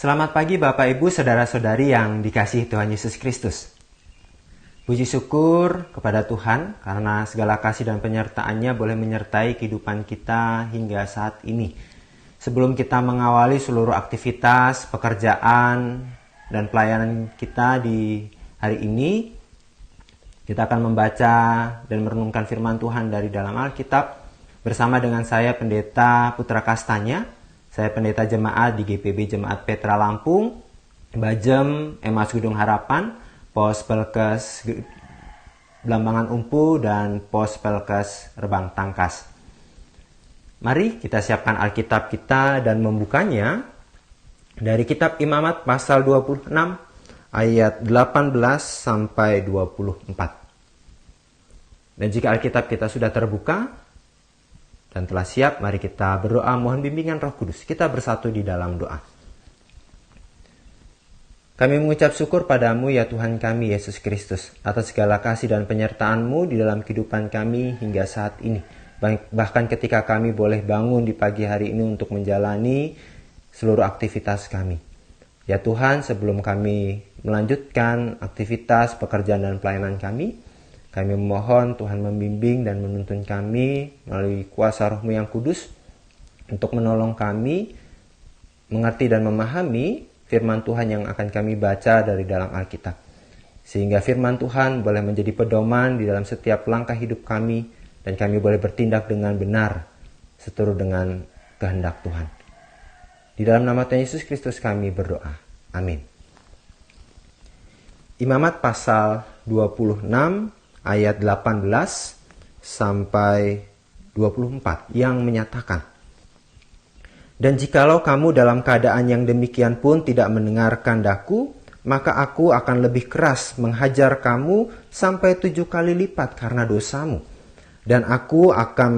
Selamat pagi Bapak Ibu Saudara-saudari yang dikasihi Tuhan Yesus Kristus. Puji syukur kepada Tuhan karena segala kasih dan penyertaan-Nya boleh menyertai kehidupan kita hingga saat ini. Sebelum kita mengawali seluruh aktivitas, pekerjaan, dan pelayanan kita di hari ini, kita akan membaca dan merenungkan firman Tuhan dari dalam Alkitab bersama dengan saya Pendeta Putra Kastanya. Saya pendeta jemaat di GPB Jemaat Petra Lampung, Bajem, Emmaus Gedung Harapan, Pos Pelkes Belambangan Umpu, dan Pos Pelkes Rebang Tangkas. Mari kita siapkan Alkitab kita dan membukanya dari kitab Imamat pasal 26 ayat 18 sampai 24. Dan jika Alkitab kita sudah terbuka dan telah siap, mari kita berdoa mohon bimbingan Roh Kudus. Kita bersatu di dalam doa. Kami mengucap syukur padamu ya Tuhan kami Yesus Kristus atas segala kasih dan penyertaan-Mu di dalam kehidupan kami hingga saat ini. Bahkan ketika kami boleh bangun di pagi hari ini untuk menjalani seluruh aktivitas kami. Ya Tuhan, sebelum kami melanjutkan aktivitas, pekerjaan dan pelayanan kami memohon Tuhan membimbing dan menuntun kami melalui kuasa Roh-Mu yang kudus untuk menolong kami mengerti dan memahami firman Tuhan yang akan kami baca dari dalam Alkitab. Sehingga firman Tuhan boleh menjadi pedoman di dalam setiap langkah hidup kami dan kami boleh bertindak dengan benar seturut dengan kehendak Tuhan. Di dalam nama Tuhan Yesus Kristus kami berdoa. Amin. Imamat pasal 26 ayat 18 sampai 24 yang menyatakan, "Dan jikalau kamu dalam keadaan yang demikian pun tidak mendengarkan daku, maka aku akan lebih keras menghajar kamu sampai 7 kali lipat karena dosamu. Dan aku akan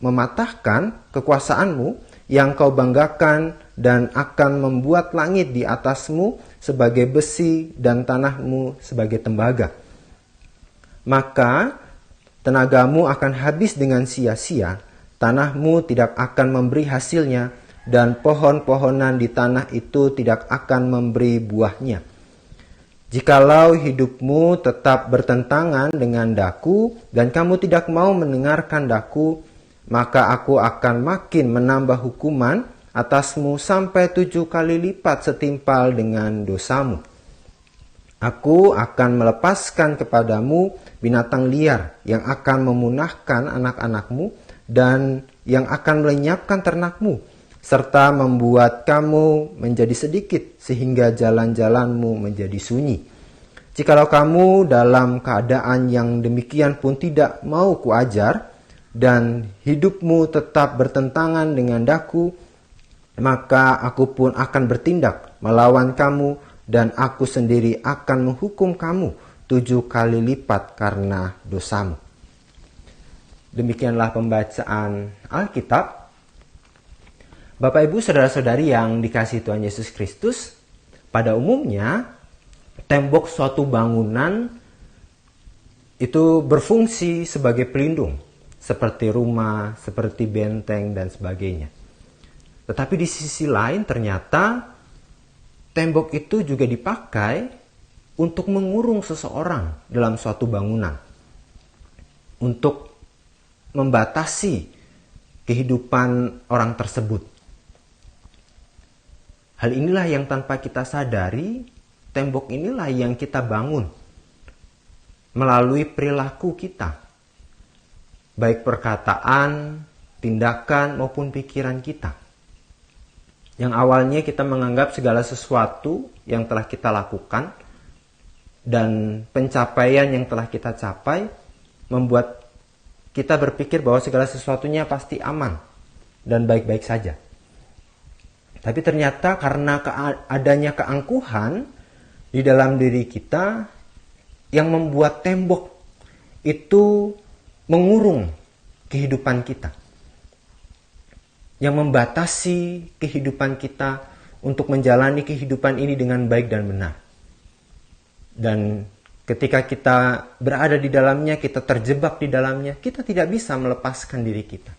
mematahkan kekuasaanmu yang kau banggakan dan akan membuat langit di atasmu sebagai besi dan tanahmu sebagai tembaga. Maka tenagamu akan habis dengan sia-sia, tanahmu tidak akan memberi hasilnya, dan pohon-pohonan di tanah itu tidak akan memberi buahnya. Jikalau hidupmu tetap bertentangan dengan daku, dan kamu tidak mau mendengarkan daku, maka aku akan makin menambah hukuman atasmu sampai 7 kali lipat setimpal dengan dosamu. Aku akan melepaskan kepadamu binatang liar yang akan memunahkan anak-anakmu dan yang akan melenyapkan ternakmu, serta membuat kamu menjadi sedikit sehingga jalan-jalanmu menjadi sunyi. Jikalau kamu dalam keadaan yang demikian pun tidak mau kuajar dan hidupmu tetap bertentangan dengan daku, maka aku pun akan bertindak melawan kamu dan aku sendiri akan menghukum kamu 7 kali lipat karena dosamu." Demikianlah pembacaan Alkitab. Bapak Ibu Saudara-saudari yang dikasihi Tuhan Yesus Kristus, pada umumnya tembok suatu bangunan itu berfungsi sebagai pelindung, seperti rumah, seperti benteng dan sebagainya. Tetapi di sisi lain ternyata tembok itu juga dipakai untuk mengurung seseorang dalam suatu bangunan, untuk membatasi kehidupan orang tersebut. Hal inilah yang tanpa kita sadari, tembok inilah yang kita bangun melalui perilaku kita, baik perkataan, tindakan maupun pikiran kita. Yang awalnya kita menganggap segala sesuatu yang telah kita lakukan dan pencapaian yang telah kita capai membuat kita berpikir bahwa segala sesuatunya pasti aman dan baik-baik saja. Tapi ternyata karena adanya keangkuhan di dalam diri kita yang membuat tembok itu mengurung kehidupan kita, yang membatasi kehidupan kita untuk menjalani kehidupan ini dengan baik dan benar. Dan ketika kita berada di dalamnya, kita terjebak di dalamnya, kita tidak bisa melepaskan diri kita.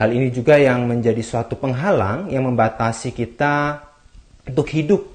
Hal ini juga yang menjadi suatu penghalang yang membatasi kita untuk hidup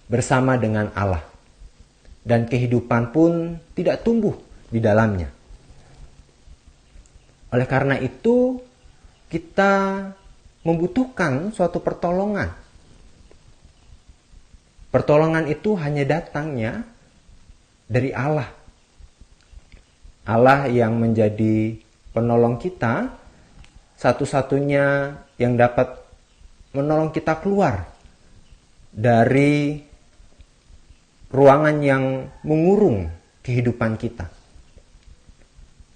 bersama dengan Allah. Dan kehidupan pun tidak tumbuh di dalamnya. Oleh karena itu, kita membutuhkan suatu pertolongan. Pertolongan itu hanya datangnya dari Allah. Allah yang menjadi penolong kita, satu-satunya yang dapat menolong kita keluar dari ruangan yang mengurung kehidupan kita.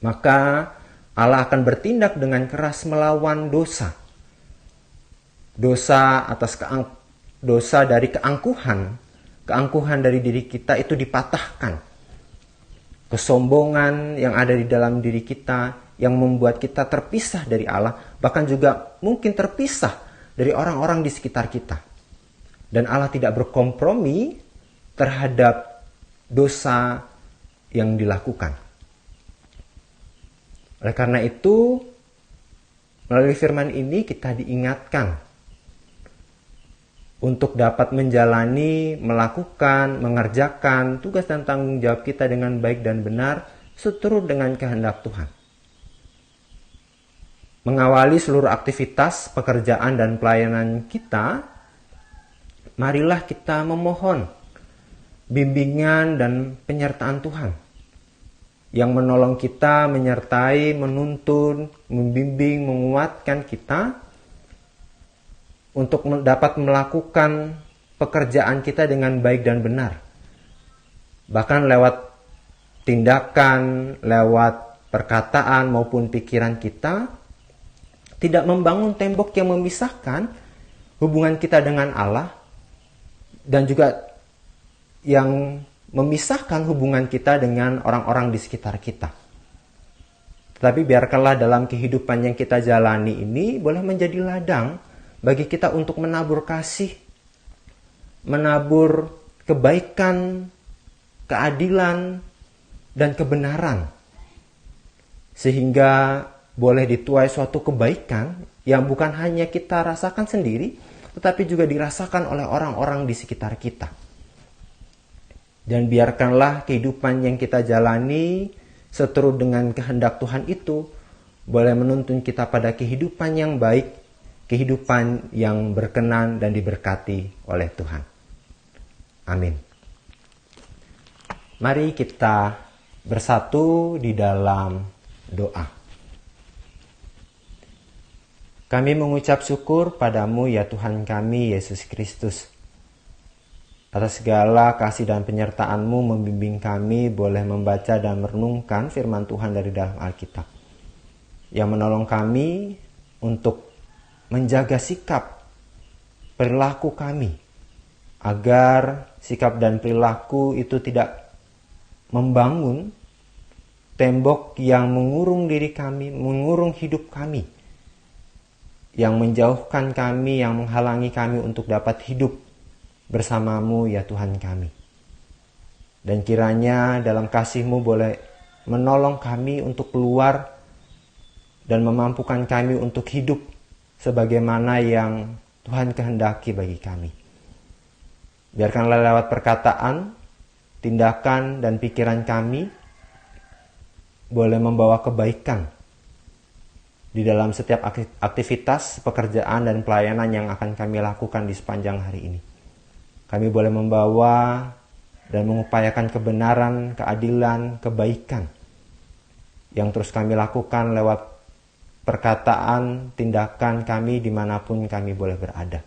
Maka Allah akan bertindak dengan keras melawan dosa. Dosa dosa dari keangkuhan dari diri kita itu dipatahkan. Kesombongan yang ada di dalam diri kita yang membuat kita terpisah dari Allah, bahkan juga mungkin terpisah dari orang-orang di sekitar kita. Dan Allah tidak berkompromi terhadap dosa yang dilakukan. Oleh karena itu, melalui firman ini kita diingatkan untuk dapat menjalani, melakukan, mengerjakan tugas dan tanggung jawab kita dengan baik dan benar seturut dengan kehendak Tuhan. Mengawali seluruh aktivitas, pekerjaan, dan pelayanan kita, marilah kita memohon bimbingan dan penyertaan Tuhan yang menolong kita, menyertai, menuntun, membimbing, menguatkan kita untuk dapat melakukan pekerjaan kita dengan baik dan benar. Bahkan lewat tindakan, lewat perkataan maupun pikiran kita, tidak membangun tembok yang memisahkan hubungan kita dengan Allah dan juga yang memisahkan hubungan kita dengan orang-orang di sekitar kita. Tetapi biarkanlah dalam kehidupan yang kita jalani ini boleh menjadi ladang bagi kita untuk menabur kasih, menabur kebaikan, keadilan, dan kebenaran. Sehingga boleh dituai suatu kebaikan yang bukan hanya kita rasakan sendiri, tetapi juga dirasakan oleh orang-orang di sekitar kita. Dan biarkanlah kehidupan yang kita jalani seturut dengan kehendak Tuhan itu boleh menuntun kita pada kehidupan yang baik, kehidupan yang berkenan dan diberkati oleh Tuhan. Amin. Mari kita bersatu di dalam doa. Kami mengucap syukur padamu ya Tuhan kami Yesus Kristus. Atas segala kasih dan penyertaan-Mu membimbing kami boleh membaca dan merenungkan firman Tuhan dari dalam Alkitab. Yang menolong kami untuk menjaga sikap perilaku kami. Agar sikap dan perilaku itu tidak membangun tembok yang mengurung diri kami, mengurung hidup kami. Yang menjauhkan kami, yang menghalangi kami untuk dapat hidup bersamamu ya Tuhan kami. Dan kiranya dalam kasih-Mu boleh menolong kami untuk keluar dan memampukan kami untuk hidup sebagaimana yang Tuhan kehendaki bagi kami. Biarkanlah lewat perkataan, tindakan, dan pikiran kami boleh membawa kebaikan di dalam setiap aktivitas, pekerjaan, dan pelayanan yang akan kami lakukan di sepanjang hari ini. Kami boleh membawa dan mengupayakan kebenaran, keadilan, kebaikan yang terus kami lakukan lewat perkataan, tindakan kami dimanapun kami boleh berada.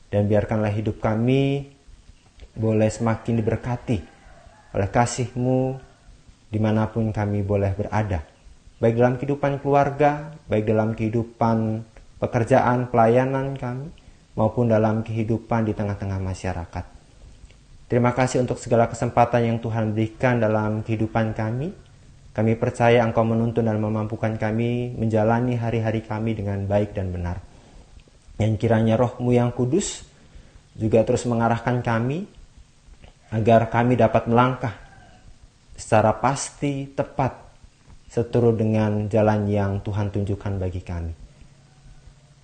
Dan biarkanlah hidup kami boleh semakin diberkati oleh kasih-Mu dimanapun kami boleh berada. Baik dalam kehidupan keluarga, baik dalam kehidupan pekerjaan, pelayanan kami, maupun dalam kehidupan di tengah-tengah masyarakat. Terima kasih untuk segala kesempatan yang Tuhan berikan dalam kehidupan kami. Kami percaya Engkau menuntun dan memampukan kami menjalani hari-hari kami dengan baik dan benar. Yang kiranya Roh-Mu yang kudus juga terus mengarahkan kami agar kami dapat melangkah secara pasti, tepat, seturut dengan jalan yang Tuhan tunjukkan bagi kami.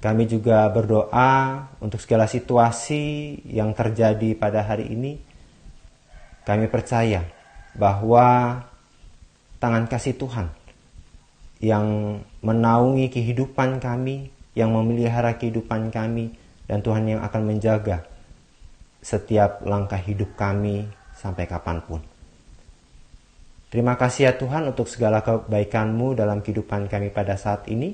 Kami juga berdoa untuk segala situasi yang terjadi pada hari ini. Kami percaya bahwa tangan kasih Tuhan yang menaungi kehidupan kami, yang memelihara kehidupan kami, dan Tuhan yang akan menjaga setiap langkah hidup kami sampai kapanpun. Terima kasih ya Tuhan untuk segala kebaikan-Mu dalam kehidupan kami pada saat ini.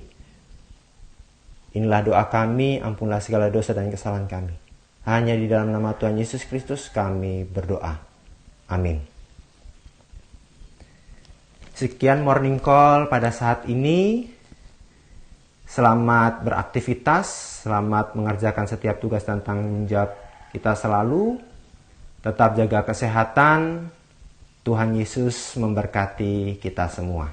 Inilah doa kami, ampunlah segala dosa dan kesalahan kami. Hanya di dalam nama Tuhan Yesus Kristus kami berdoa. Amin. Sekian morning call pada saat ini. Selamat beraktivitas, selamat mengerjakan setiap tugas dan tanggung jawab kita selalu. Tetap jaga kesehatan. Tuhan Yesus memberkati kita semua.